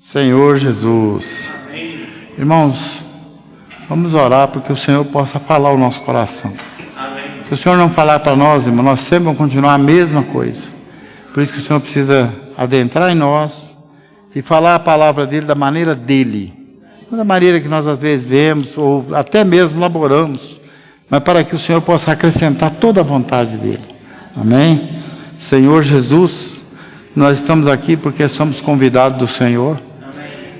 Senhor Jesus. Irmãos, vamos orar porque o Senhor possa falar o nosso coração. Se o Senhor não falar para nós, irmão, nós sempre vamos continuar a mesma coisa. Por isso que o Senhor precisa adentrar em nós e falar a palavra dele da maneira dele. Não da maneira que nós às vezes vemos ou até mesmo laboramos, mas para que o Senhor possa acrescentar toda a vontade dele. Amém? Senhor Jesus, nós estamos aqui porque somos convidados do Senhor.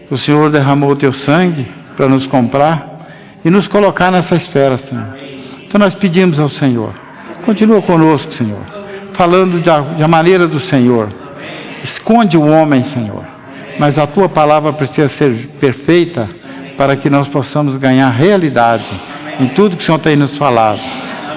O Senhor derramou o teu sangue para nos comprar e nos colocar nessa esfera, Senhor. Então nós pedimos ao Senhor, continua conosco, Senhor, falando da maneira do Senhor. Esconde o homem, Senhor, mas a tua palavra precisa ser perfeita para que nós possamos ganhar realidade em tudo que o Senhor tem nos falado.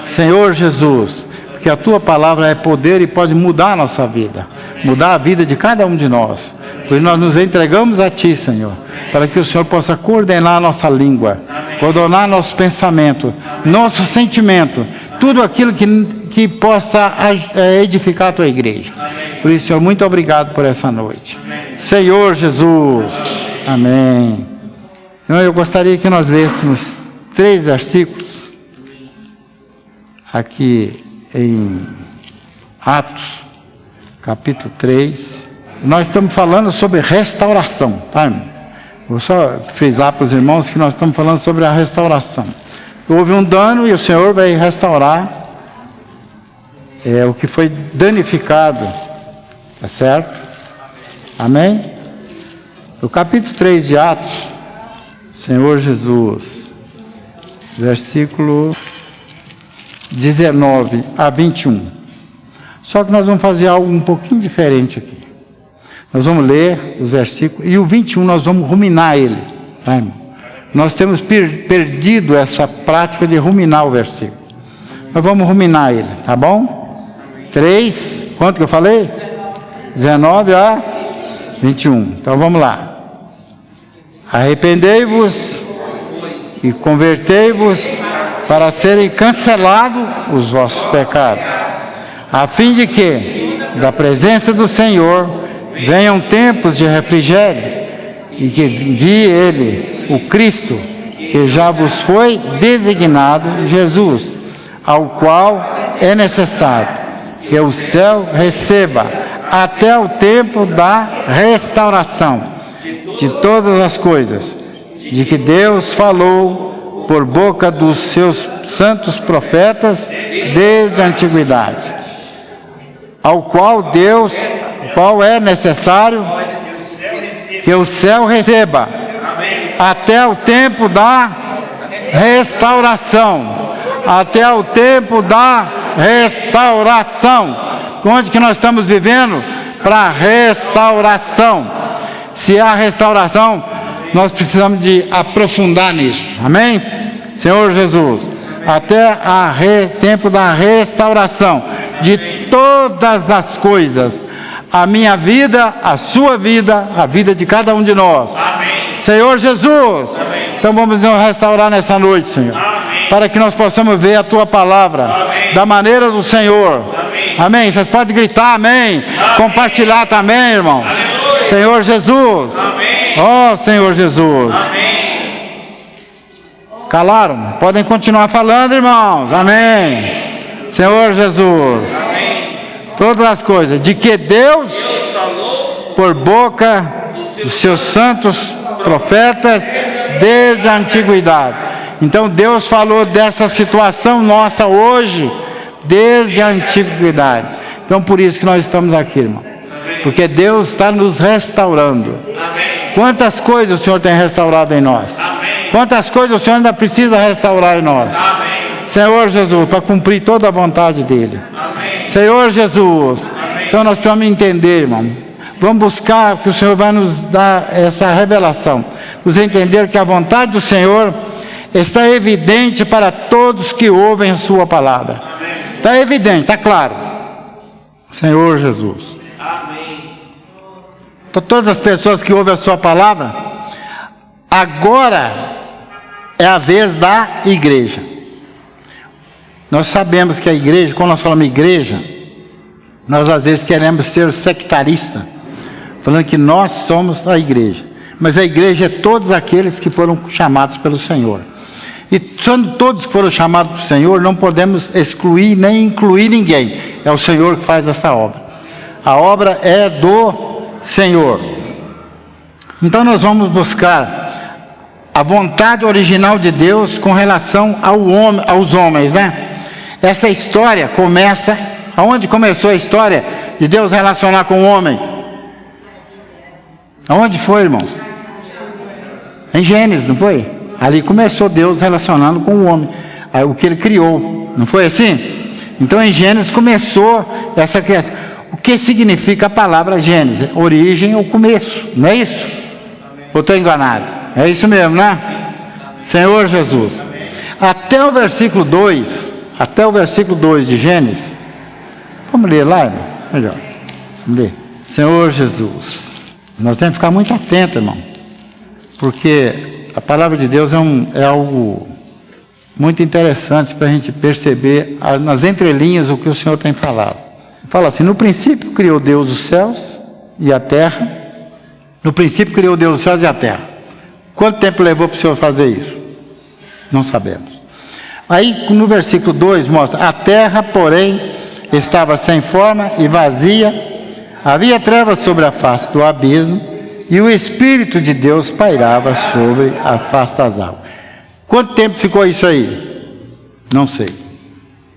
Senhor Jesus, porque a tua palavra é poder e pode mudar a nossa vida, mudar a vida de cada um de nós. Por isso nós nos entregamos a Ti, Senhor, para que o Senhor possa coordenar a nossa língua, coordenar nosso pensamento, nosso sentimento, tudo aquilo que possa edificar a Tua igreja. Por isso, Senhor, muito obrigado por essa noite. Senhor Jesus, amém. Senhor, eu gostaria que nós lêssemos 3 versículos aqui em Atos, capítulo 3. Nós estamos falando sobre restauração, tá, irmão? Vou só frisar para os irmãos que nós estamos falando sobre a restauração. Houve um dano e o Senhor vai restaurar o que foi danificado, tá certo? Amém? No capítulo 3 de Atos, Senhor Jesus, versículo 19 a 21. Só que nós vamos fazer algo um pouquinho diferente aqui. Nós vamos ler os versículos, e o 21 nós vamos ruminar ele, tá, irmão? Nós temos perdido essa prática de ruminar o versículo. Nós vamos ruminar ele, tá bom? 3, quanto que eu falei? 19 a 21. Então vamos lá. Arrependei-vos e convertei-vos para serem cancelados os vossos pecados, a fim de que, da presença do Senhor, venham tempos de refrigério, e que envie Ele, o Cristo, que já vos foi designado, Jesus, ao qual é necessário que o céu receba até o tempo da restauração de todas as coisas, de que Deus falou por boca dos seus santos profetas desde a antiguidade, ao qual é necessário que o céu receba até o tempo da restauração. Até o tempo da restauração. Onde que nós estamos vivendo? Para restauração. Se há restauração, nós precisamos de aprofundar nisso. Amém? Senhor Jesus, até o tempo da restauração de todas as coisas. A minha vida, a sua vida, a vida de cada um de nós. Amém. Senhor Jesus. Amém. Então vamos nos restaurar nessa noite, Senhor. Amém. Para que nós possamos ver a Tua palavra. Amém. Da maneira do Senhor. Amém. Amém. Vocês podem gritar amém. Amém. Compartilhar também, irmãos. Aleluia. Senhor Jesus. Amém. Oh, Senhor Jesus. Amém. Calaram? Podem continuar falando, irmãos. Amém. Senhor Jesus. Amém. Todas as coisas, de que Deus falou por boca dos seus santos profetas desde a antiguidade. Então Deus falou dessa situação nossa hoje, desde a antiguidade. Então por isso que nós estamos aqui, irmão. Porque Deus está nos restaurando. Quantas coisas o Senhor tem restaurado em nós? Quantas coisas o Senhor ainda precisa restaurar em nós? Senhor Jesus, para cumprir toda a vontade dEle. Senhor Jesus, então nós precisamos entender, irmão. Vamos buscar que o Senhor vai nos dar essa revelação. Nos entender que a vontade do Senhor está evidente para todos que ouvem a sua palavra. Está evidente, está claro. Senhor Jesus. Amém. Então, todas as pessoas que ouvem a sua palavra, agora é a vez da igreja. Nós sabemos que a igreja, quando nós falamos igreja, nós às vezes queremos ser sectarista, falando que nós somos a igreja. mas a igreja é todos aqueles que foram chamados pelo Senhor. E sendo todos que foram chamados pelo Senhor, não podemos excluir nem incluir ninguém. É o Senhor que faz essa obra. A obra é do Senhor. Então nós vamos buscar a vontade original de Deus com relação aos homens, né? Essa história começa, aonde começou a história de Deus relacionar com o homem? Aonde foi, irmãos? Em Gênesis, não foi? Ali começou Deus relacionando com o homem, o que ele criou, não foi assim? Então em Gênesis começou essa criação. O que significa a palavra Gênesis? Origem ou começo, não é isso? Ou estou enganado? É isso mesmo, né? Senhor Jesus. Até o versículo 2 de Gênesis, vamos ler lá, irmão? Melhor, vamos ler. Senhor Jesus. Nós temos que ficar muito atentos, irmão, porque a palavra de Deus é algo muito interessante para a gente perceber nas entrelinhas o que o Senhor tem falado. Fala assim: no princípio criou Deus os céus e a terra. No princípio criou Deus os céus e a terra. Quanto tempo levou para o Senhor fazer isso? Não sabemos. Aí no versículo 2 mostra: a terra, porém, estava sem forma e vazia, havia trevas sobre a face do abismo, e o Espírito de Deus pairava sobre a face das águas. Quanto tempo ficou isso aí? Não sei.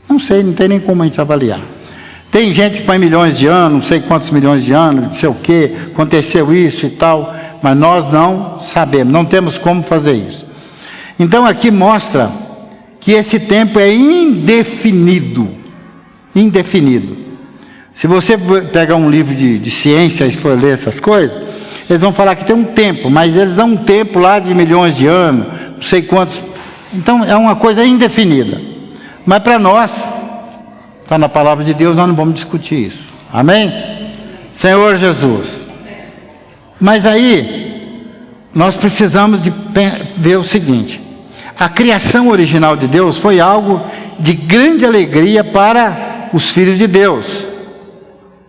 Não sei, não tem nem como a gente avaliar. Tem gente que põe milhões de anos, não sei quantos milhões de anos, não sei o que, aconteceu isso e tal, mas nós não sabemos, não temos como fazer isso. Então aqui mostra que esse tempo é indefinido. Indefinido. Se você pegar um livro de ciência e for ler essas coisas, eles vão falar que tem um tempo, mas eles dão um tempo lá de milhões de anos, não sei quantos. Então é uma coisa indefinida. Mas para nós, está na palavra de Deus, nós não vamos discutir isso. Amém? Senhor Jesus. Mas aí, nós precisamos de ver o seguinte: a criação original de Deus foi algo de grande alegria para os filhos de Deus,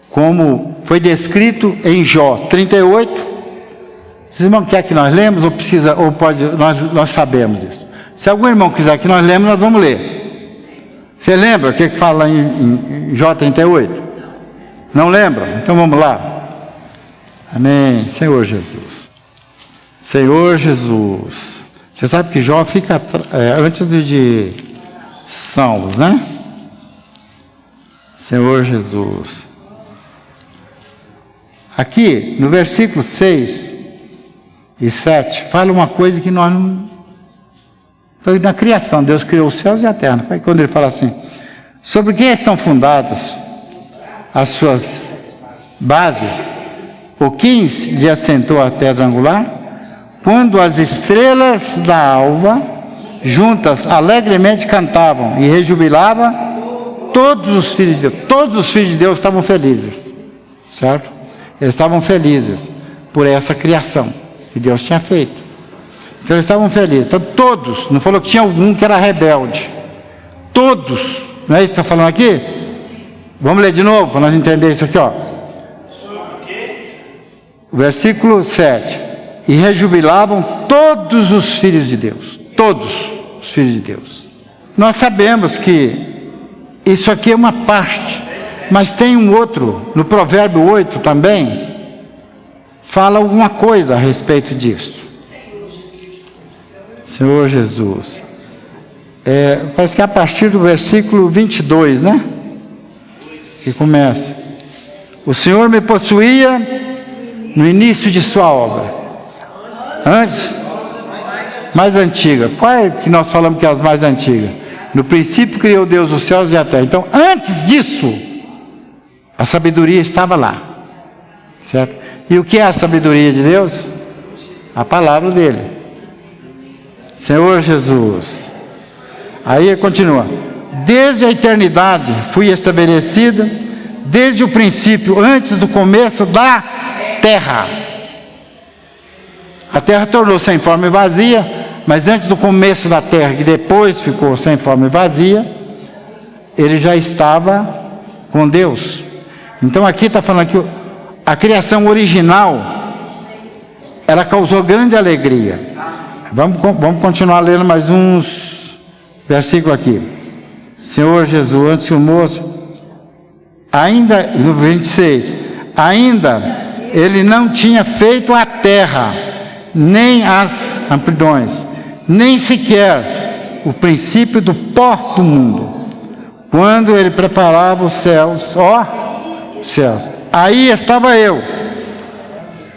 como foi descrito em Jó 38. Os irmãos querem que nós lemos ou precisa, ou pode, nós sabemos isso. Se algum irmão quiser que nós lemos, nós vamos ler. Você lembra o que fala em Jó 38? Não lembra? Então vamos lá. Amém. Senhor Jesus. Senhor Jesus. Você sabe que Jó fica antes de Salmos, né? Senhor Jesus. Aqui, no versículo 6 e 7, fala uma coisa que nós não... Foi na criação, Deus criou os céus e a terra. Foi quando ele fala assim: sobre que estão fundadas as suas bases? O quem lhe assentou a pedra angular? Quando as estrelas da alva juntas alegremente cantavam e rejubilavam, todos os filhos de Deus estavam felizes, certo? Eles estavam felizes por essa criação que Deus tinha feito. Então eles estavam felizes. Então todos, não falou que tinha algum que era rebelde. Todos, não é isso que está falando aqui? Vamos ler de novo para nós entender isso aqui, ó. Versículo 7. E rejubilavam todos os filhos de Deus. Todos os filhos de Deus. Nós sabemos que isso aqui é uma parte, mas tem um outro, no Provérbio 8 também, fala alguma coisa a respeito disso. Senhor Jesus. Parece que é a partir do versículo 22, né? Que começa: o Senhor me possuía no início de sua obra. Antes, mais antiga. Qual é que nós falamos que é as mais antigas? No princípio criou Deus os céus e a terra. Então, antes disso, a sabedoria estava lá, certo? E o que é a sabedoria de Deus? A palavra dele. Senhor Jesus. Aí ele continua: desde a eternidade fui estabelecida, desde o princípio, antes do começo da terra. A terra tornou sem forma e vazia, mas antes do começo da terra, que depois ficou sem forma e vazia, ele já estava com Deus. Então aqui está falando que a criação original ela causou grande alegria. Vamos continuar lendo mais uns versículos aqui. Senhor Jesus, antes que o moço, ainda, no 26, ainda ele não tinha feito a terra, nem as amplidões, nem sequer o princípio do pó do mundo, quando ele preparava os céus, os céus. Aí estava eu,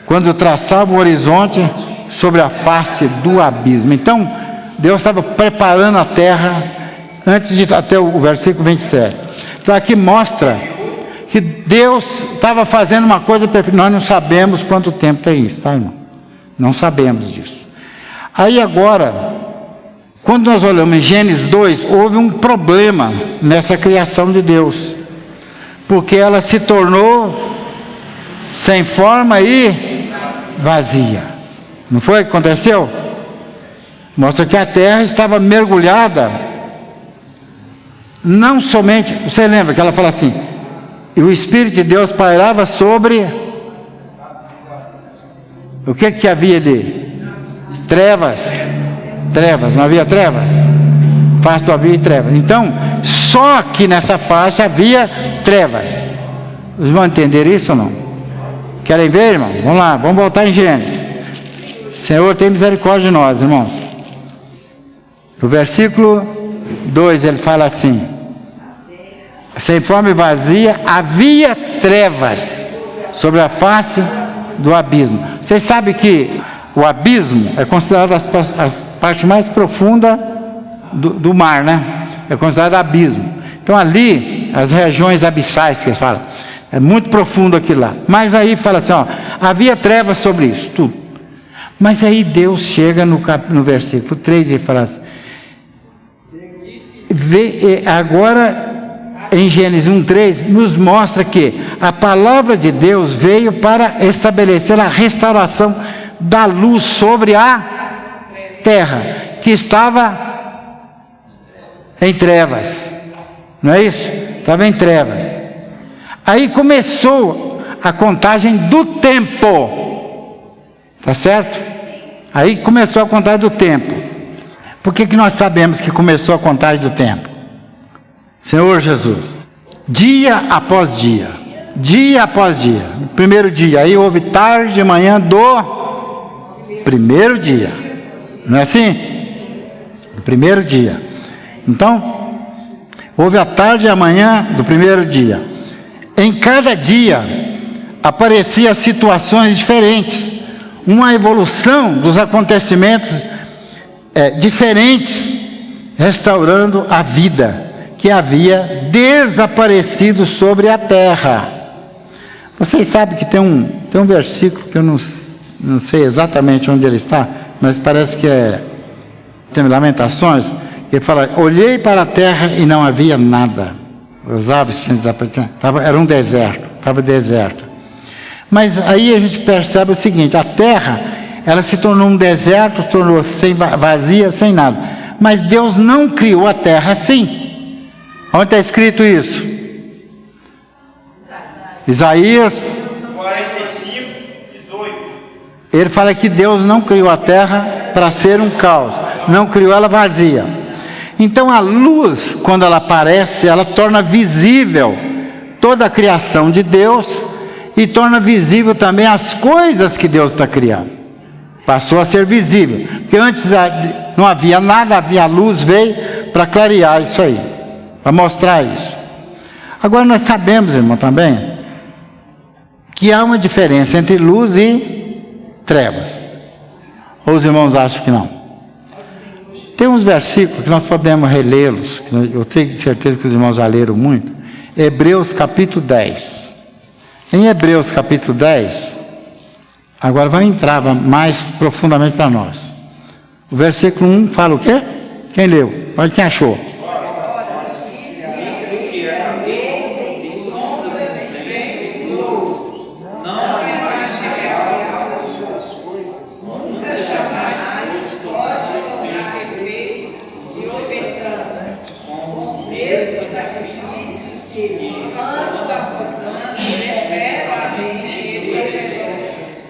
quando traçava o horizonte sobre a face do abismo. Então, Deus estava preparando a terra, antes de até o versículo 27. Então aqui mostra que Deus estava fazendo uma coisa perfeita. Nós não sabemos quanto tempo tem isso, tá, irmão? Não sabemos disso. Aí agora, quando nós olhamos em Gênesis 2, houve um problema nessa criação de Deus, porque ela se tornou sem forma e vazia. Não foi o que aconteceu? Mostra que a terra estava mergulhada, não somente, você lembra que ela fala assim, e o Espírito de Deus pairava sobre, o que havia ali? Trevas, não havia trevas? Face do abismo e trevas. Então, só que nessa faixa havia trevas. Vocês vão entender isso ou não? Querem ver, irmão? Vamos lá, vamos voltar em Gênesis. Senhor, tem misericórdia de nós, irmãos. No versículo 2 ele fala assim, sem forma e vazia, havia trevas sobre a face do abismo. Vocês sabem que o abismo é considerado as parte mais profunda do mar, né? É considerado abismo. Então ali, as regiões abissais que eles falam, é muito profundo aquilo lá. Mas aí fala assim, havia trevas sobre isso, tudo. Mas aí Deus chega no versículo 3 e fala assim, agora em Gênesis 1:3 nos mostra que a palavra de Deus veio para estabelecer a restauração da luz sobre a terra, que estava em trevas, não é isso? Estava em trevas. Aí começou a contagem do tempo, tá certo? Aí começou a contagem do tempo. Por que nós sabemos que começou a contagem do tempo? Senhor Jesus, dia após dia, primeiro dia, aí houve tarde e manhã do primeiro dia, não é assim? Do primeiro dia. Então, houve a tarde e a manhã do primeiro dia. Em cada dia, apareciam situações diferentes, uma evolução dos acontecimentos diferentes, restaurando a vida que havia desaparecido sobre a terra. Vocês sabem que tem um versículo que eu não sei exatamente onde ele está, mas parece que tem Lamentações, que ele fala, olhei para a terra e não havia nada, as aves tinham desaparecido, era um deserto, estava deserto. Mas aí a gente percebe o seguinte, a terra, ela se tornou um deserto, tornou vazia, sem nada. Mas Deus não criou a terra assim. Onde está escrito isso? Isaías 45:18. Ele fala que Deus não criou a terra para ser um caos, não criou ela vazia. Então a luz, quando ela aparece, ela torna visível toda a criação de Deus e torna visível também as coisas que Deus está criando. Passou a ser visível, porque antes não havia nada, havia luz, veio para clarear isso aí, para mostrar isso. Agora nós sabemos, irmão, também, que há uma diferença entre luz e trevas. Ou os irmãos acham que não? Tem uns versículos que nós podemos relê-los, que eu tenho certeza que os irmãos já leram muito. Hebreus capítulo 10. Em Hebreus capítulo 10, agora vai entrar mais profundamente para nós. O versículo 1 fala o quê? Quem leu? Olha quem achou.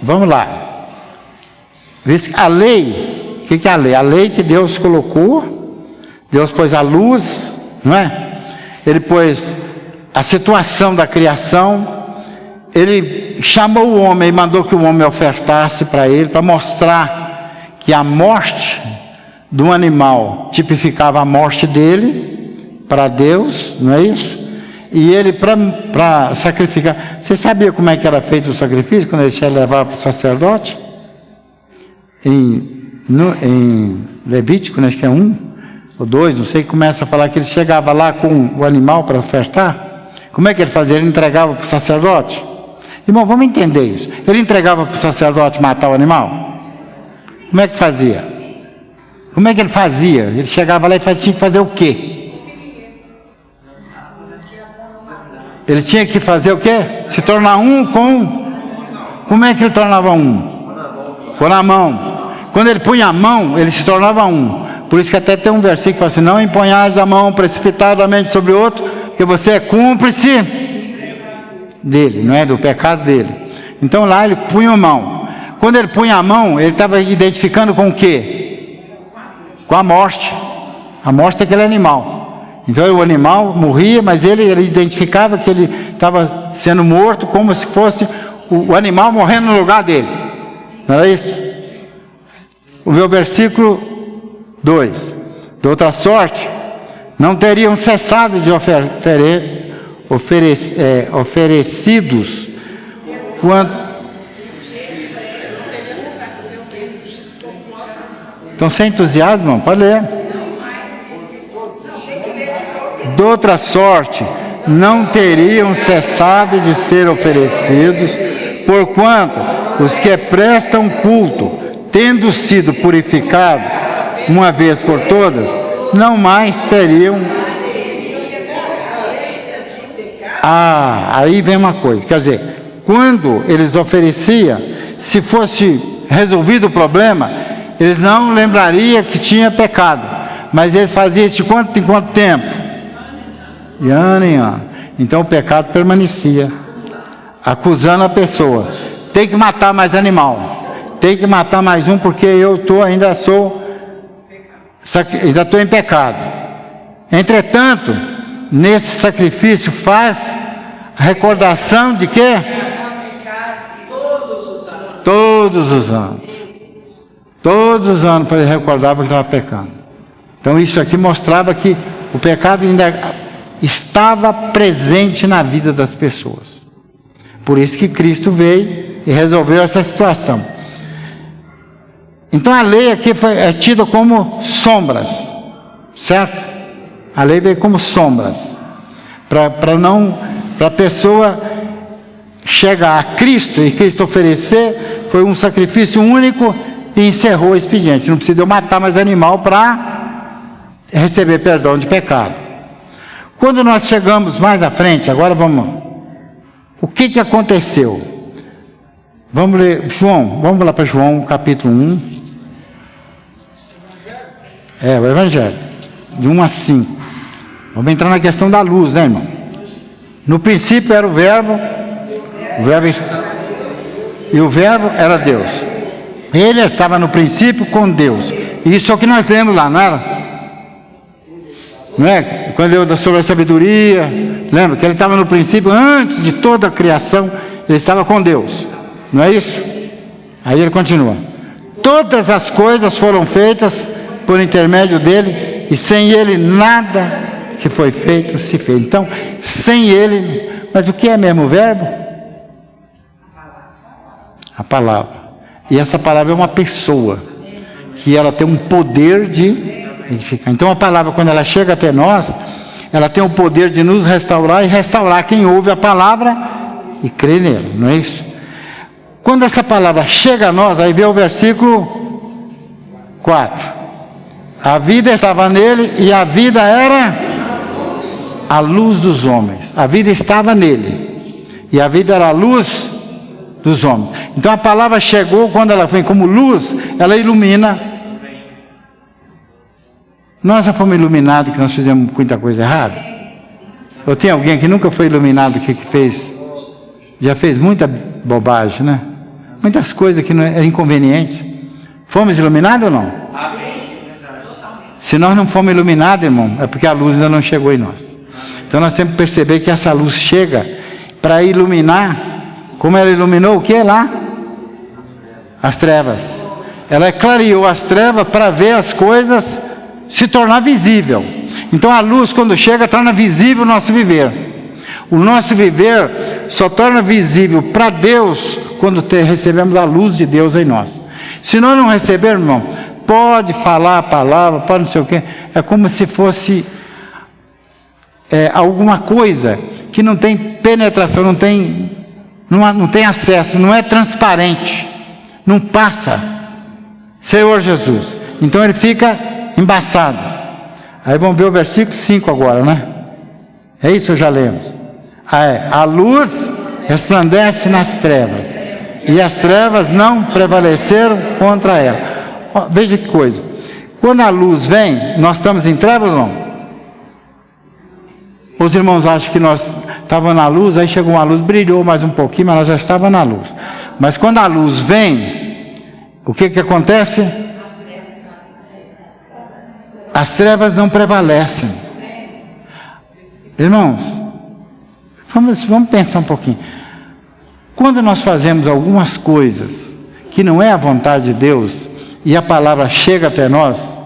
Vamos lá. A lei, o que é a lei? A lei que Deus colocou, Deus pôs a luz, não é? Ele pôs a situação da criação, ele chamou o homem e mandou que o homem ofertasse para ele, para mostrar que a morte do animal tipificava a morte dele, para Deus, não é isso? E ele, para sacrificar, você sabia como é que era feito o sacrifício, quando ele tinha levado para o sacerdote? Em Levítico, acho que é 1 ou 2, não sei, começa a falar que ele chegava lá com o animal para ofertar. Como é que ele fazia? Ele entregava para o sacerdote? Irmão, vamos entender isso. Ele entregava para o sacerdote matar o animal? Como é que fazia? Como é que ele fazia? Ele chegava lá e tinha que fazer o quê? Ele tinha que fazer o quê? Se tornar um com... Como é que ele tornava um? Com a mão. Quando ele punha a mão, ele se tornava um. Por isso que até tem um versículo que fala assim: não empunhais a mão precipitadamente sobre o outro, porque você é cúmplice dele, não é? Do pecado dele. Então lá ele punha a mão. Quando ele punha a mão, ele estava identificando com o quê? Com a morte. A morte daquele animal. Então o animal morria, mas ele identificava que ele estava sendo morto como se fosse o animal morrendo no lugar dele. Não era isso? O meu versículo 2: de outra sorte, não teriam cessado de oferecidos quanto... Estão sem entusiasmo, irmão? Pode ler. De outra sorte, não teriam cessado de ser oferecidos, porquanto os que prestam culto, tendo sido purificados uma vez por todas, não mais teriam... aí vem uma coisa, quer dizer, quando eles ofereciam, se fosse resolvido o problema, eles não lembrariam que tinha pecado, mas eles faziam isso de quanto em quanto tempo? De ano em ano. Então o pecado permanecia, acusando a pessoa: tem que matar mais animal, tem que matar mais um, porque eu ainda estou em pecado. Entretanto, nesse sacrifício faz recordação de quê? Todos os anos. Todos os anos para ele recordar que estava pecando. Então isso aqui mostrava que o pecado ainda estava presente na vida das pessoas. Por isso que Cristo veio e resolveu essa situação. Então a lei aqui é tida como sombras, certo? A lei veio como sombras, para a pessoa chegar a Cristo e Cristo oferecer, foi um sacrifício único e encerrou o expediente. Não precisa eu matar mais animal para receber perdão de pecado. Quando nós chegamos mais à frente, agora vamos, o que aconteceu? Vamos ler João, vamos lá para João capítulo 1. O Evangelho, de 1 a 5. Vamos entrar na questão da luz, né, irmão? No princípio era o verbo e o verbo era Deus. Ele estava no princípio com Deus. Isso é o que nós lemos lá, não era? Não é? Quando eu sobre a sabedoria, lembra que ele estava no princípio, antes de toda a criação, ele estava com Deus. Não é isso? Aí ele continua: todas as coisas foram feitas por intermédio dele, e sem ele nada que foi feito se fez. Então, sem ele, mas o que é mesmo o verbo? A palavra. E essa palavra é uma pessoa, que ela tem um poder de edificar. Então a palavra, quando ela chega até nós, ela tem o poder de nos restaurar e restaurar quem ouve a palavra e crê nela, não é isso? Quando essa palavra chega a nós, aí vem o versículo 4. A vida estava nele e a vida era a luz dos homens. A vida estava nele e a vida era a luz dos homens. Então a palavra chegou, quando ela vem como luz, ela ilumina. Nós já fomos iluminados que nós fizemos muita coisa errada? Ou tem alguém que nunca foi iluminado que fez, já fez muita bobagem, né? Muitas coisas que não é inconveniente. Fomos iluminados ou não? Se nós não fomos iluminados, irmão, é porque a luz ainda não chegou em nós. Então nós temos que perceber que essa luz chega para iluminar. Como ela iluminou o que lá? As trevas. Ela clareou as trevas para ver as coisas se tornar visível. Então a luz, quando chega, torna visível o nosso viver. O nosso viver só torna visível para Deus quando recebemos a luz de Deus em nós. Se nós não recebermos, irmão, pode falar a palavra, pode não sei o quê, é como se fosse alguma coisa que não tem penetração, não tem acesso, não é transparente, não passa. Senhor Jesus. Então ele fica embaçado. Aí vamos ver o versículo 5 agora, né? É isso, já lemos. A luz resplandece nas trevas, e as trevas não prevaleceram contra ela. Veja que coisa. Quando a luz vem, nós estamos em trevas ou não? Os irmãos acham que nós estávamos na luz, aí chegou uma luz, brilhou mais um pouquinho, mas nós já estávamos na luz. Mas quando a luz vem, o que acontece? As trevas não prevalecem. Irmãos, vamos pensar um pouquinho. Quando nós fazemos algumas coisas que não é a vontade de Deus, e a palavra chega até nós,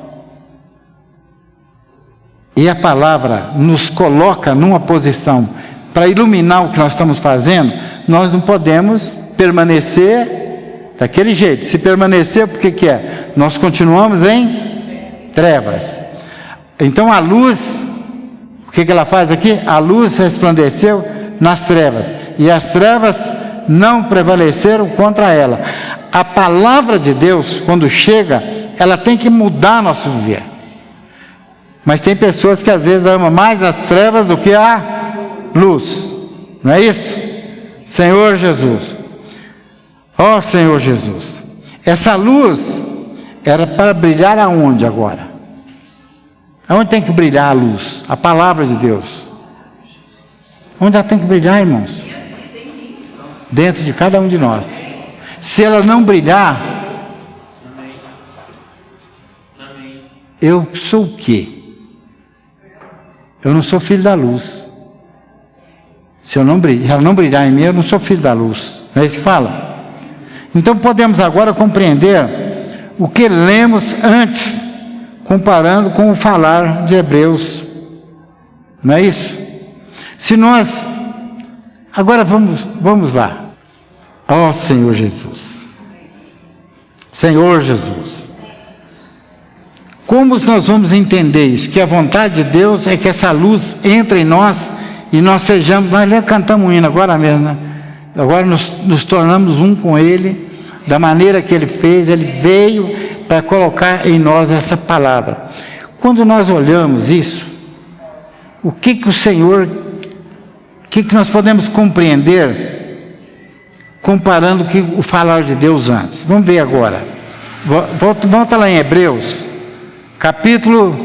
e a palavra nos coloca numa posição para iluminar o que nós estamos fazendo, nós não podemos permanecer daquele jeito. Se permanecer, por que é? Nós continuamos em trevas. Então a luz, o que ela faz aqui? A luz resplandeceu nas trevas, e as trevas não prevaleceram contra ela. A palavra de Deus, quando chega, ela tem que mudar nosso viver. Mas tem pessoas que às vezes amam mais as trevas do que a luz. Não é isso? Senhor Jesus. Ó Senhor Jesus. Essa luz era para brilhar aonde agora? Aonde tem que brilhar a luz? A palavra de Deus. Onde ela tem que brilhar, irmãos? Dentro de cada um de nós. Se ela não brilhar, eu sou o quê? Eu não sou filho da luz. Se ela não brilhar em mim, eu não sou filho da luz. Não é isso que fala? Então podemos agora compreender o que lemos antes, comparando com o falar de Hebreus. Não é isso? Se nós... Agora vamos lá. Ó Senhor Jesus. Senhor Jesus. Como nós vamos entender isso? Que a vontade de Deus é que essa luz entre em nós e nós sejamos... Nós cantamos um hino agora mesmo, né? Agora nos tornamos um com Ele, da maneira que Ele fez. Ele veio para colocar em nós essa palavra. Quando nós olhamos isso, o que o Senhor... O que nós podemos compreender comparando o falar de Deus antes? Vamos ver agora. Volta lá em Hebreus, capítulo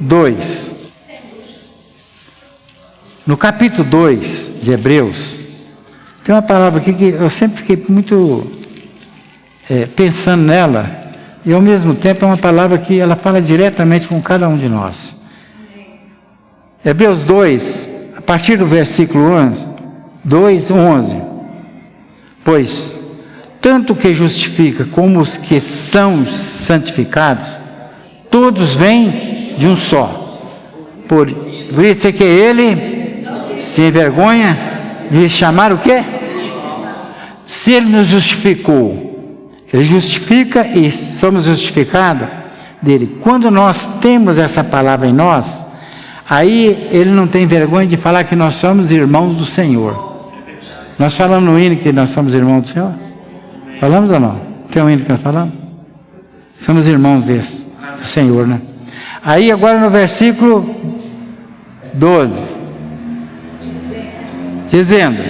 2. No capítulo 2 de Hebreus, tem uma palavra aqui que eu sempre fiquei muito pensando nela, e ao mesmo tempo é uma palavra que ela fala diretamente com cada um de nós. Hebreus 2, a partir do versículo 11, pois tanto que justifica como os que são santificados, todos vêm de um só. Por isso é que ele se envergonha de chamar o quê? Se ele nos justificou, ele justifica e somos justificados dele. Quando nós temos essa palavra em nós, aí ele não tem vergonha de falar que nós somos irmãos do Senhor. Nós falamos no hino que nós somos irmãos do Senhor? Falamos ou não? Tem um hino que nós falamos? Somos irmãos do Senhor, né? Aí agora no versículo 12, dizendo: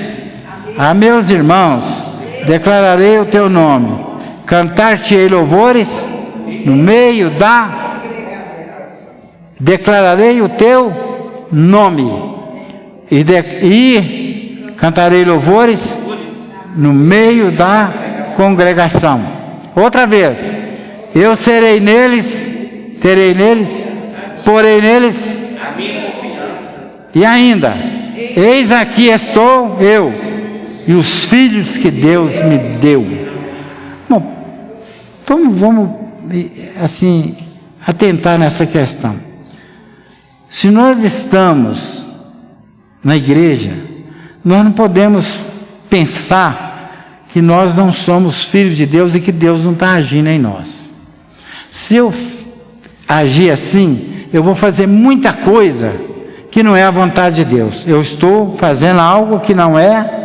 a meus irmãos declararei o teu nome, cantar-te-ei louvores no meio da... Declararei o teu nome e cantarei louvores no meio da congregação. Outra vez, Eu serei neles, terei neles, porei neles a minha confiança. e ainda, eis aqui estou eu e os filhos que Deus me deu. Bom, vamos assim, atentar nessa questão. Se nós estamos na igreja, nós não podemos pensar que nós não somos filhos de Deus e que Deus não está agindo em nós. Se eu agir assim, eu vou fazer muita coisa que não é a vontade de Deus. Eu estou fazendo algo que não é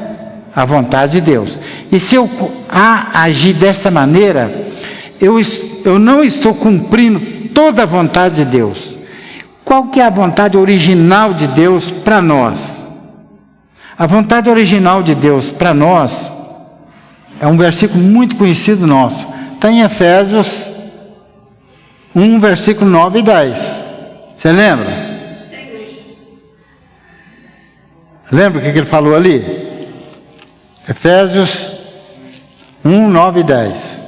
a vontade de Deus. E se eu agir dessa maneira, eu não estou cumprindo toda a vontade de Deus. Qual que é a vontade original de Deus para nós? A vontade original de Deus para nós é um versículo muito conhecido nosso. Está em Efésios 1, versículo 9 e 10. Você lembra? Senhor Jesus. Lembra o que ele falou ali? Efésios 1, 9 e 10.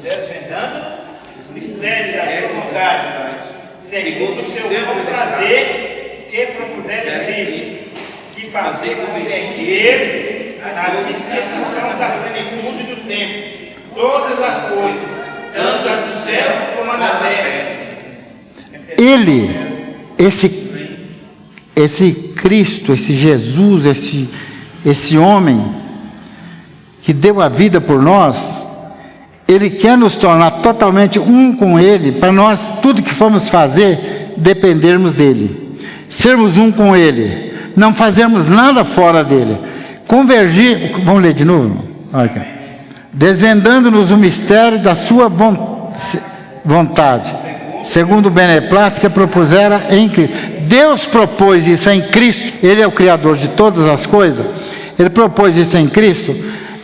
Desvendando os mistérios da sua vontade, segundo o seu bom prazer, que propuseste a Cristo, e fazer compreender a dispensação da plenitude dos tempos, todas as coisas, tanto a do céu como a da terra. Ele, esse Cristo, esse Jesus, esse homem que deu a vida por nós, Ele quer nos tornar totalmente um com Ele, para nós, tudo que formos fazer, dependermos dEle, sermos um com Ele, não fazermos nada fora dEle, convergir, vamos ler de novo? Okay. Desvendando-nos o mistério da sua vontade, segundo o beneplácito que propusera em Cristo. Deus propôs isso em Cristo, Ele é o Criador de todas as coisas, Ele propôs isso em Cristo,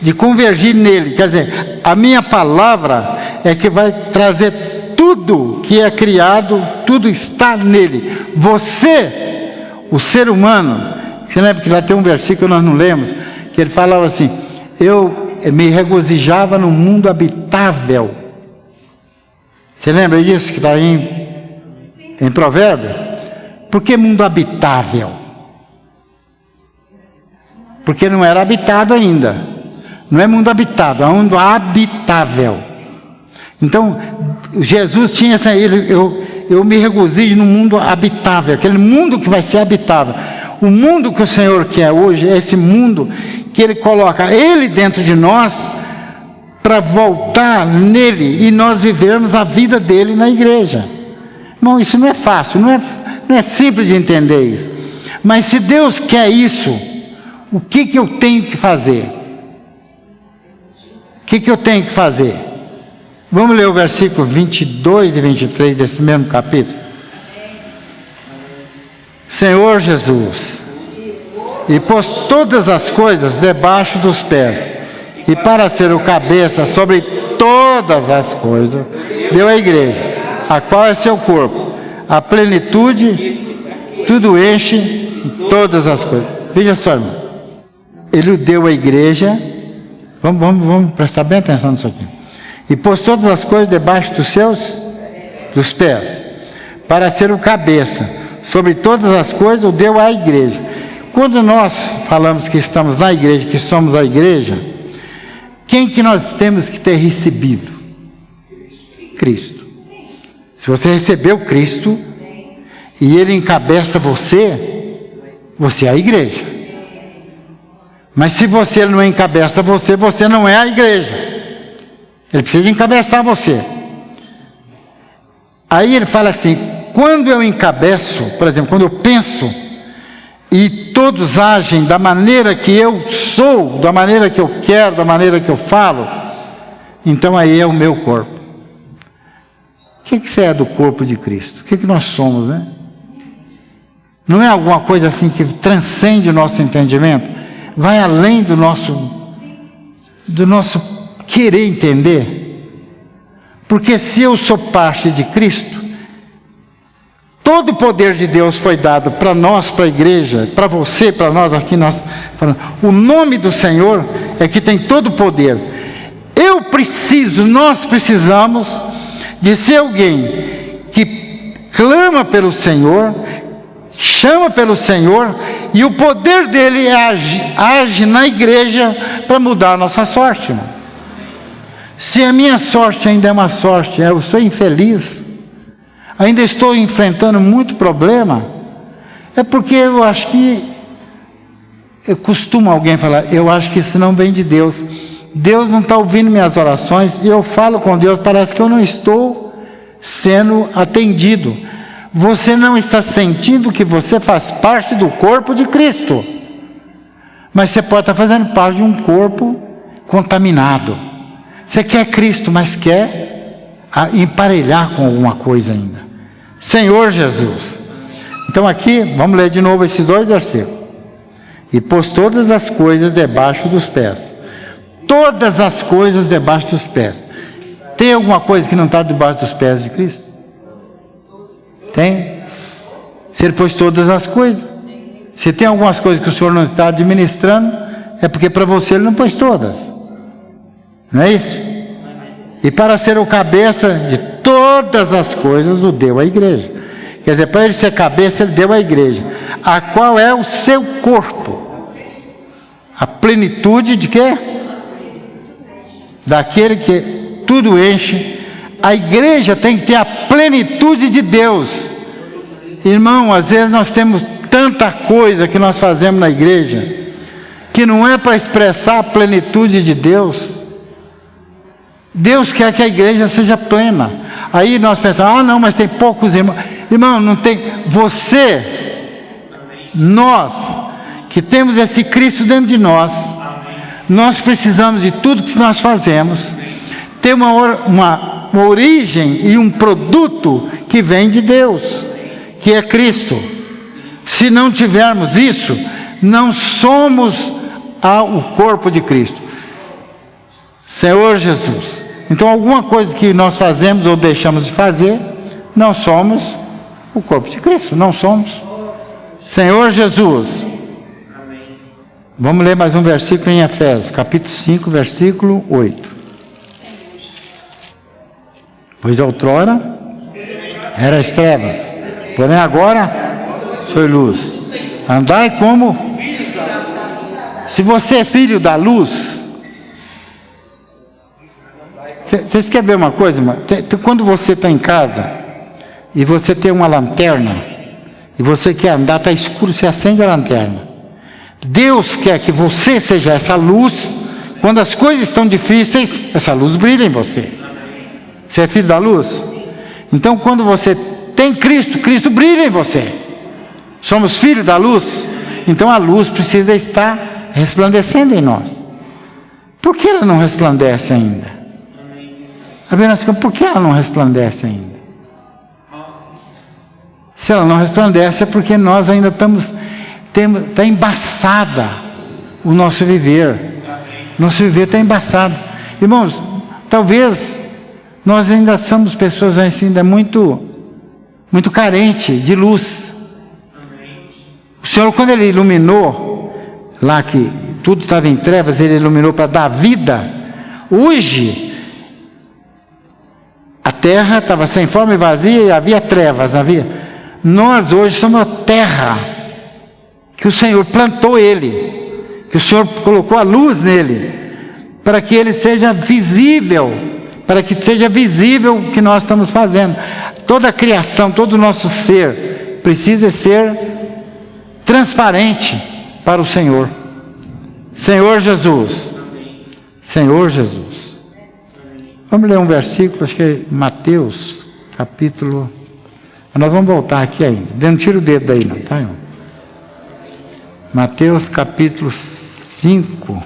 de convergir nele, quer dizer, a minha palavra é que vai trazer tudo que é criado, tudo está nele. Você, o ser humano, você lembra que lá tem um versículo que nós não lemos, que ele falava assim, eu me regozijava no mundo habitável. Você lembra disso que está em Provérbio? Por que mundo habitável? Porque não era habitado ainda. Não é mundo habitado, é mundo habitável. Então, Jesus tinha essa... Eu me regozijo no mundo habitável, aquele mundo que vai ser habitável. O mundo que o Senhor quer hoje é esse mundo que Ele coloca Ele dentro de nós para voltar nele e nós vivermos a vida dele na igreja. Irmão, isso não é fácil, não é simples de entender isso. Mas se Deus quer isso, o que eu tenho que fazer? O que eu tenho que fazer? Vamos ler o versículo 22 e 23 desse mesmo capítulo. Senhor Jesus, e pôs todas as coisas debaixo dos pés, e para ser o cabeça sobre todas as coisas, deu à igreja, a qual é seu corpo, a plenitude, tudo enche em todas as coisas. Veja só, irmão, Ele deu à igreja. Vamos prestar bem atenção nisso aqui. E pôs todas as coisas debaixo dos pés, para ser o cabeça sobre todas as coisas, o deu à igreja. Quando nós falamos que estamos na igreja, que somos a igreja, quem que nós temos que ter recebido? Cristo. Se você recebeu Cristo e Ele encabeça você, você é a igreja. Mas se você não encabeça você não é a igreja. Ele precisa encabeçar você. Aí ele fala assim, quando eu encabeço, por exemplo, quando eu penso, e todos agem da maneira que eu sou, da maneira que eu quero, da maneira que eu falo, então aí é o meu corpo. O que você é do corpo de Cristo? O que nós somos, né? Não é alguma coisa assim que transcende o nosso entendimento? Vai além do nosso querer entender. Porque se eu sou parte de Cristo, todo o poder de Deus foi dado para nós, para a igreja, para você, para nós aqui, nós falando, o nome do Senhor é que tem todo o poder. Eu nós precisamos de ser alguém que clama pelo Senhor, chama pelo Senhor, e o poder dele age na igreja para mudar a nossa sorte, irmão. Se a minha sorte ainda é uma sorte, eu sou infeliz, ainda estou enfrentando muito problema, é porque eu acho que, eu costumo alguém falar, eu acho que isso não vem de Deus. Deus não está ouvindo minhas orações, e eu falo com Deus, parece que eu não estou sendo atendido. Você não está sentindo que você faz parte do corpo de Cristo, mas você pode estar fazendo parte de um corpo contaminado. Você quer Cristo, mas quer emparelhar com alguma coisa ainda. Senhor Jesus. Então aqui, vamos ler de novo esses 2 versículos. E pôs todas as coisas debaixo dos pés. Todas as coisas debaixo dos pés. Tem alguma coisa que não está debaixo dos pés de Cristo? Tem? Se ele pôs todas as coisas. Se tem algumas coisas que o Senhor não está administrando, é porque para você ele não pôs todas. Não é isso? E para ser o cabeça de todas as coisas, o deu à igreja. Quer dizer, para ele ser cabeça, ele deu à igreja, a qual é o seu corpo. A plenitude de quê? Daquele que tudo enche. A igreja tem que ter a plenitude de Deus. Irmão, às vezes nós temos tanta coisa que nós fazemos na igreja, que não é para expressar a plenitude de Deus. Deus quer que a igreja seja plena. Aí nós pensamos, não, mas tem poucos irmãos. Irmão, não tem. Nós, que temos esse Cristo dentro de nós, nós precisamos de tudo que nós fazemos, ter uma origem e um produto que vem de Deus, que é Cristo. Se não tivermos isso, não somos o corpo de Cristo. Senhor Jesus. Então, alguma coisa que nós fazemos ou deixamos de fazer, não somos o corpo de Cristo, não somos. Senhor Jesus. Vamos ler mais um versículo em Efésios, capítulo 5, versículo 8. Pois outrora eras trevas, porém agora sois luz. Andai como? Se você é filho da luz. Vocês querem ver uma coisa, irmão? Quando você está em casa e você tem uma lanterna e você quer andar, está escuro, você acende a lanterna. Deus quer que você seja essa luz. Quando as coisas estão difíceis, essa luz brilha em você. Você é filho da luz? Então, quando você tem Cristo, Cristo brilha em você. Somos filhos da luz. Então, a luz precisa estar resplandecendo em nós. Por que ela não resplandece ainda? Por que ela não resplandece ainda? Se ela não resplandece, é porque nós ainda está embaçada o nosso viver. Nosso viver está embaçado. Irmãos, talvez nós ainda somos pessoas ainda muito carentes de luz. O Senhor, quando Ele iluminou, lá que tudo estava em trevas, Ele iluminou para dar vida. Hoje, a terra estava sem forma e vazia e havia trevas, não havia? Nós hoje somos a terra que o Senhor plantou Ele, que o Senhor colocou a luz nele, para que Ele seja visível, para que seja visível o que nós estamos fazendo. Toda a criação, todo o nosso ser precisa ser transparente para o Senhor. Senhor Jesus. Senhor Jesus. Vamos ler um versículo, acho que é Mateus, capítulo... Nós vamos voltar aqui ainda. Não tira o dedo daí não, tá, irmão? Mateus, capítulo 5,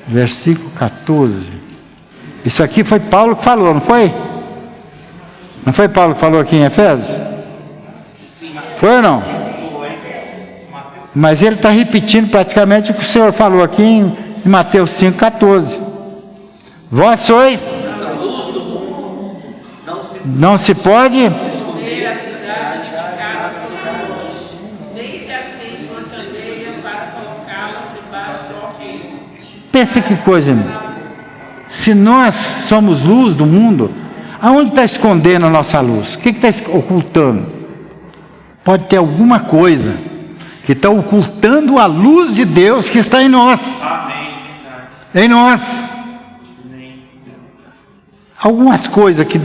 versículo 14. Isso aqui foi Paulo que falou, não foi? Não foi Paulo que falou aqui em Efésios? Foi ou não? Mas ele está repetindo praticamente o que o Senhor falou aqui em Mateus 5, 14. Vós sois, não se pode, esconder a cidade edificada sobre a rocha, nem se acende uma candeia para colocá-la debaixo do alqueire. pensa que coisa, irmão. Se nós somos luz do mundo, aonde está escondendo a nossa luz? O que está ocultando? Pode ter alguma coisa que está ocultando a luz de Deus que está em nós. Amém. Em nós. Algumas coisas que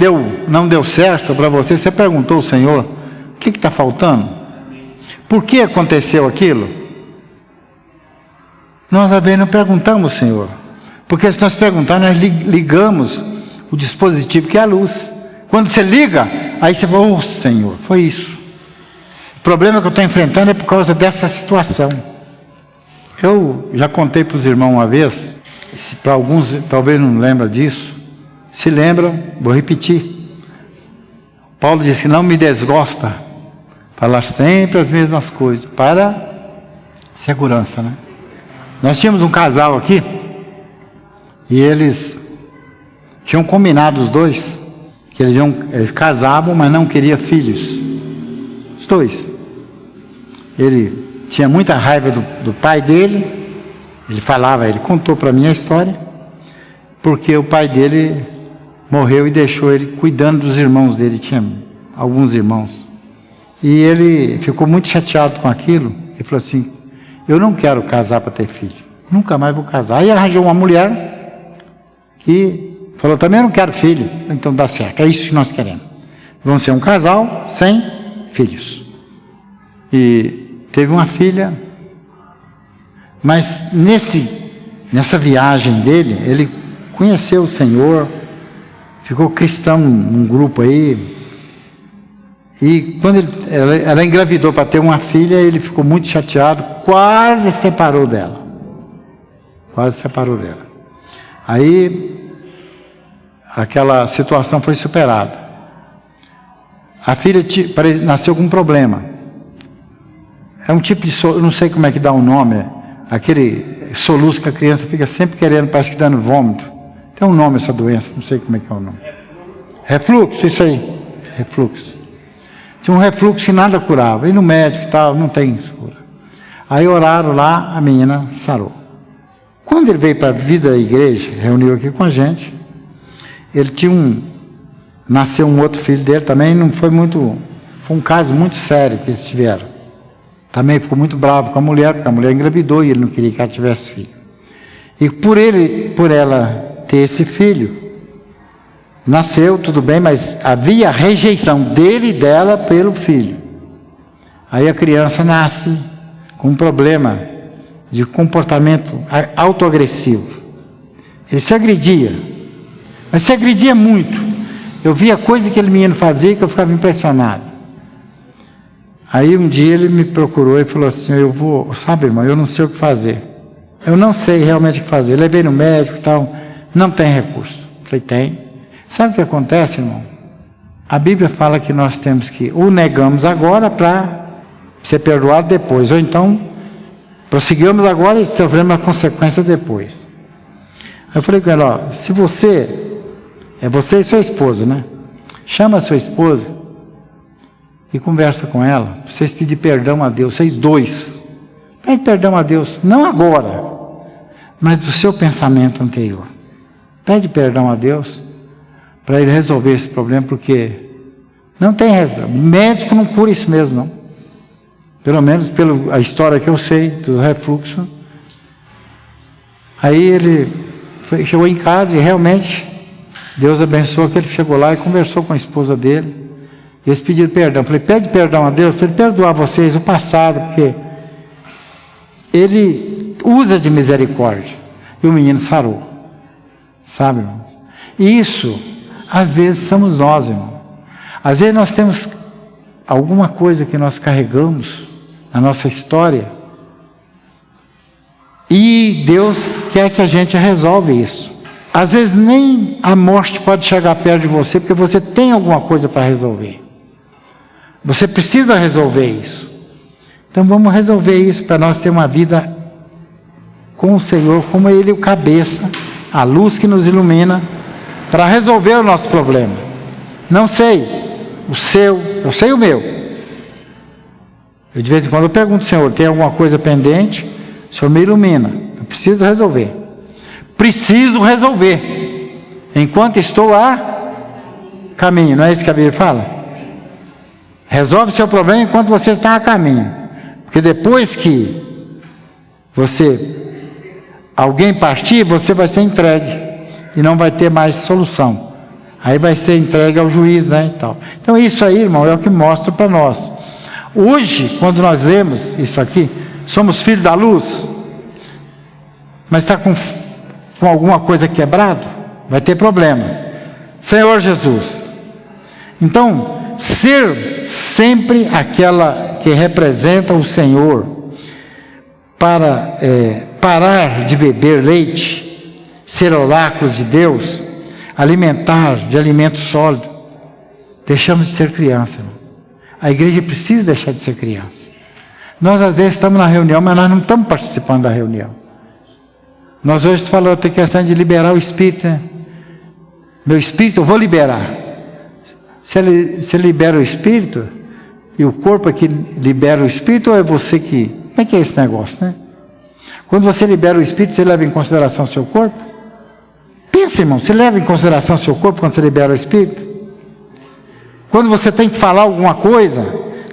não deu certo para você, você perguntou ao Senhor, o que está faltando? Por que aconteceu aquilo? Nós às vezes não perguntamos, Senhor. Porque se nós perguntarmos, nós ligamos o dispositivo que é a luz. Quando você liga, aí você fala, oh Senhor, foi isso. O problema que eu estou enfrentando é por causa dessa situação. Eu já contei para os irmãos uma vez, para alguns talvez não lembram disso. Se lembram, vou repetir. Paulo disse, não me desgosta falar sempre as mesmas coisas, para segurança, né? Nós tínhamos um casal aqui, e eles tinham combinado os dois, que eles casavam, mas não queriam filhos. Os dois. Ele tinha muita raiva do pai dele, ele contou para mim a história, porque o pai dele morreu e deixou ele cuidando dos irmãos dele, tinha alguns irmãos. E ele ficou muito chateado com aquilo, e falou assim, eu não quero casar para ter filho, nunca mais vou casar. Aí arranjou uma mulher que falou, também não quero filho, então dá certo, é isso que nós queremos. Vamos ser um casal sem filhos. E teve uma filha, mas nessa viagem dele, ele conheceu o Senhor, ficou cristão num grupo aí, e quando ela engravidou para ter uma filha, ele ficou muito chateado, quase separou dela. Aí, aquela situação foi superada. A filha nasceu com um problema. É um tipo de eu não sei como é que dá o nome, aquele soluço que a criança fica sempre querendo, parece que dando vômito. Tem um nome essa doença, não sei como é que é o nome. Refluxo, isso aí. Refluxo. Tinha um refluxo que nada curava. E no médico e tal, não tem cura. Aí oraram lá, a menina sarou. Quando ele veio para a vida da igreja, reuniu aqui com a gente, ele nasceu um outro filho dele também, foi um caso muito sério que eles tiveram. Também ficou muito bravo com a mulher, porque a mulher engravidou e ele não queria que ela tivesse filho. E por ela ter esse filho, nasceu, tudo bem, mas havia rejeição dele e dela pelo filho. Aí a criança nasce com um problema de comportamento autoagressivo. Ele se agredia, mas se agredia muito. Eu via coisa que aquele menino fazia que eu ficava impressionado. Aí um dia ele me procurou e falou assim, sabe irmão, eu não sei o que fazer. Eu não sei realmente o que fazer. Eu levei no médico e tal, não tem recurso. Falei, tem. Sabe o que acontece, irmão? A Bíblia fala que nós temos que ou negamos agora para ser perdoado depois, ou então prosseguimos agora e sofremos a consequência depois. Eu falei com ele, se você e sua esposa, né? Chama a sua esposa e conversa com ela, para vocês pedir perdão a Deus, vocês dois. Pede perdão a Deus, não agora, mas do seu pensamento anterior. Pede perdão a Deus para ele resolver esse problema, porque não tem razão. Médico não cura isso mesmo, não. Pelo menos pela história que eu sei do refluxo. Aí ele chegou em casa e realmente Deus abençoou que ele chegou lá e conversou com a esposa dele. E eles pediram perdão. Eu falei, pede perdão a Deus para ele perdoar vocês o passado, porque ele usa de misericórdia. E o menino sarou. Sabe, irmão? Isso, às vezes, somos nós, irmão. Às vezes nós temos alguma coisa que nós carregamos na nossa história e Deus quer que a gente resolva isso. Às vezes nem a morte pode chegar perto de você, porque você tem alguma coisa para resolver. Você precisa resolver isso. Então vamos resolver isso para nós ter uma vida com o Senhor, como Ele o cabeça, a luz que nos ilumina, para resolver o nosso problema. Não sei o seu, eu sei o meu. Eu de vez em quando eu pergunto, Senhor, tem alguma coisa pendente? O Senhor me ilumina. Eu preciso resolver. Preciso resolver. Enquanto estou a caminho, não é isso que a Bíblia fala? Resolve seu problema enquanto você está a caminho. Porque depois que alguém partir, você vai ser entregue e não vai ter mais solução. Aí vai ser entregue ao juiz, né, e tal. Então isso aí, irmão, é o que mostra para nós. Hoje, quando nós lemos isso aqui, somos filhos da luz, mas está com alguma coisa quebrado, vai ter problema. Senhor Jesus. Então, ser sempre aquela que representa o Senhor, para parar de beber leite, ser oráculos de Deus, alimentar de alimento sólido, deixamos de ser criança, irmão. A igreja precisa deixar de ser criança. Nós às vezes estamos na reunião, mas nós não estamos participando da reunião. Nós hoje falamos, tem questão de liberar o Espírito, né? Meu Espírito eu vou liberar. Se ele libera o Espírito, e o corpo é que libera o Espírito, ou é você que... Como é que é esse negócio, né? Quando você libera o Espírito, você leva em consideração o seu corpo? Pensa, irmão, você leva em consideração o seu corpo quando você libera o Espírito? Quando você tem que falar alguma coisa,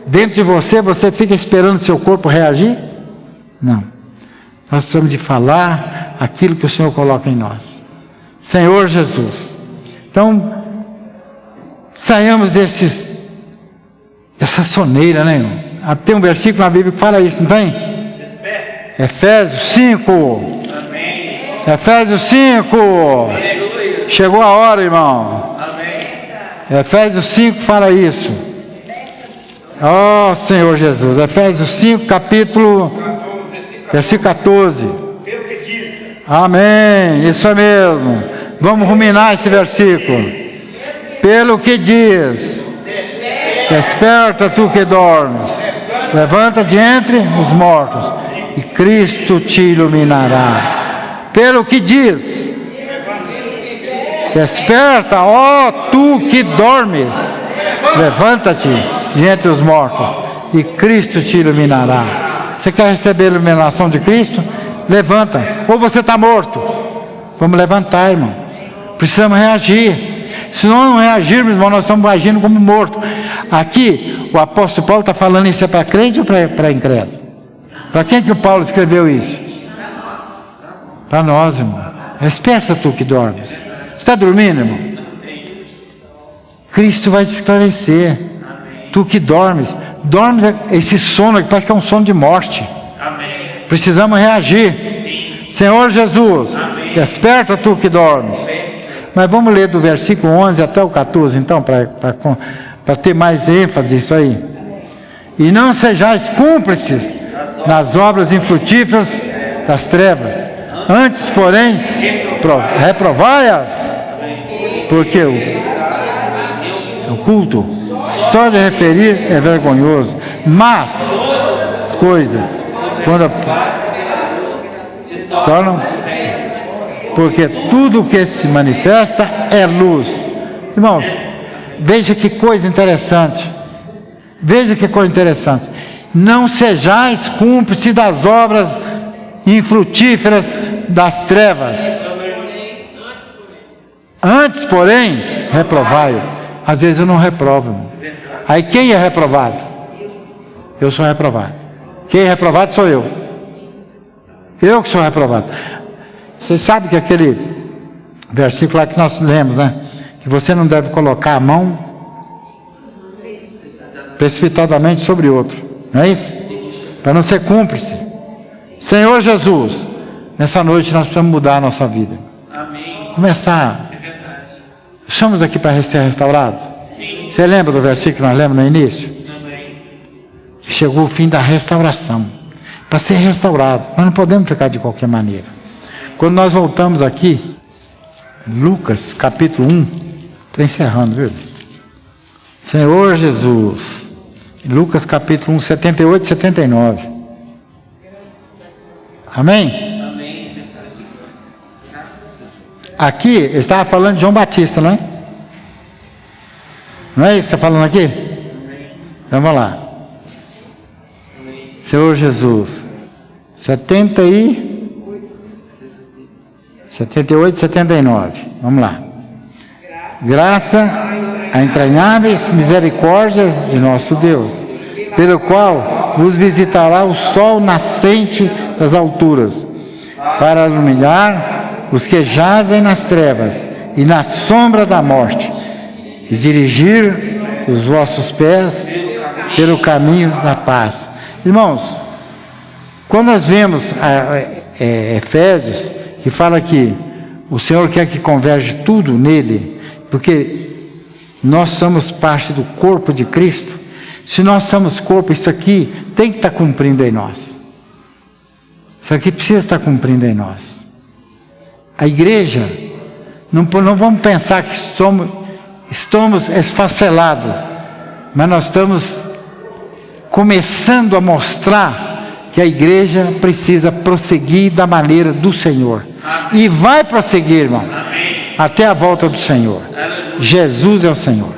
dentro de você, você fica esperando o seu corpo reagir? Não. Nós precisamos de falar aquilo que o Senhor coloca em nós. Senhor Jesus. Então, saiamos dessa soneira, né, irmão? Tem um versículo na Bíblia que fala isso, não tem? Efésios 5. Amém. Efésios 5. Chegou a hora, irmão. Efésios 5 fala isso. Oh, Senhor Jesus. Efésios 5, versículo 14. Pelo que diz. Amém. Isso é mesmo. Vamos ruminar esse versículo. Pelo que diz: desperta tu que dormes, levanta de entre os mortos, e Cristo te iluminará. Pelo que diz: desperta, ó tu que dormes, levanta-te de entre os mortos, e Cristo te iluminará. Você quer receber a iluminação de Cristo? Levanta. Ou você está morto? Vamos levantar, irmão. Precisamos reagir. Se nós não reagirmos, irmão, nós estamos agindo como morto. Aqui, o apóstolo Paulo está falando isso é para crente ou para incrédulo? Para quem que o Paulo escreveu isso? Para nós, irmão. Desperta tu que dormes. Você está dormindo, irmão? Cristo vai te esclarecer. Tu que dormes. Dormes esse sono que parece que é um sono de morte. Precisamos reagir. Senhor Jesus, desperta tu que dormes. Mas vamos ler do versículo 11 até o 14, então, para ter mais ênfase isso aí. E não sejais cúmplices nas obras infrutíferas das trevas. Antes, porém, reprovai-as. Porque o culto, só de referir, é vergonhoso. Mas, coisas, quando tornam... Porque tudo que se manifesta é luz. Irmãos, veja que coisa interessante. Veja que coisa interessante. Não sejais cúmplices das obras infrutíferas das trevas. Antes, porém, reprovai-os. Às vezes eu não reprovo, irmão. Aí quem é reprovado? Eu sou reprovado. Quem é reprovado sou eu. Eu que sou reprovado. Você sabe que aquele versículo lá que nós lemos, né? Que você não deve colocar a mão precipitadamente sobre outro. Não é isso? Para não ser cúmplice. Senhor Jesus, nessa noite nós precisamos mudar a nossa vida. Amém. Começar. Estamos aqui para ser restaurados? Sim. Você lembra do versículo que nós lemos no início? Amém. Chegou o fim da restauração. Para ser restaurado, nós não podemos ficar de qualquer maneira. Quando nós voltamos aqui, Lucas capítulo 1, estou encerrando, viu? Senhor Jesus, Lucas capítulo 1, 78 e 79. Amém? Amém. Aqui, ele estava falando de João Batista, não é? Não é isso que está falando aqui? Vamos lá. Senhor Jesus, 78 e 79. Vamos lá. graça a entranháveis misericórdias de nosso Deus, pelo qual vos visitará o sol nascente das alturas, para iluminar os que jazem nas trevas e na sombra da morte, e dirigir os vossos pés pelo caminho da paz. Irmãos, quando nós vemos Efésios, que fala que o Senhor quer que converge tudo nele, porque nós somos parte do corpo de Cristo. Se nós somos corpo, isso aqui tem que estar cumprindo em nós. Isso aqui precisa estar cumprindo em nós. A igreja, não vamos pensar que estamos esfacelados, mas nós estamos começando a mostrar que a igreja precisa prosseguir da maneira do Senhor. E vai prosseguir, irmão, até a volta do Senhor. Jesus é o Senhor.